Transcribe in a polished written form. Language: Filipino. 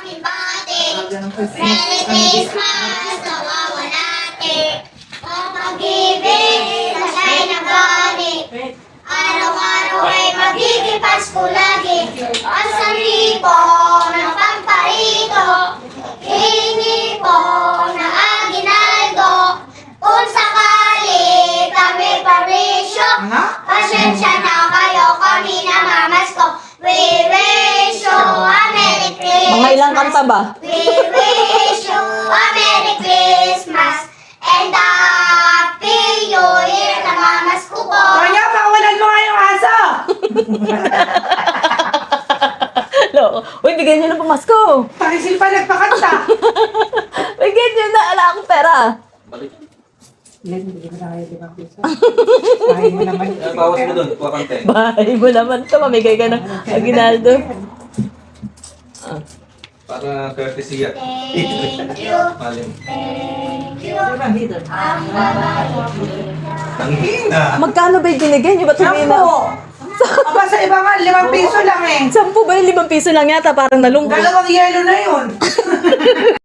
aming bati. Merry Christmas, nawawalati. Ang pag-ibig na siya'y nagani. Araw-araw ay magiging Pasko lagi. Ang saripo ng pamparito, hingi po na aginaldo. Kung sakali kami parisyo, pasensya na kayo, kami namamasko. We wish you a Merry Christmas. Mga ilang kanta ba? We wish you a Merry Christmas and a Happy New Year. Namamasko po. Kanya, pakawalan mo nga yung aso! Loko. Uy, bigyan niyo ng pamasko. Pakisil pa nagpakanta. Bigyan niyo na. Ala akong pera. Len, hindi mo na kayo 5 piso. Bahay mo naman. Bawas mo dun, kuha kante. Bahay mo naman to. Mamigay ka ng aginaldo. Para courtesy yan. Thank you, Malim. thank you. Ang babae. Tanghina! Magkano ba yung binigay niyo? Ba't humina? 10. Aba sa iba nga, 5 piso lang eh. 10 ba yung 5 piso lang yata? Parang nalungkot. 2 yelo na yun.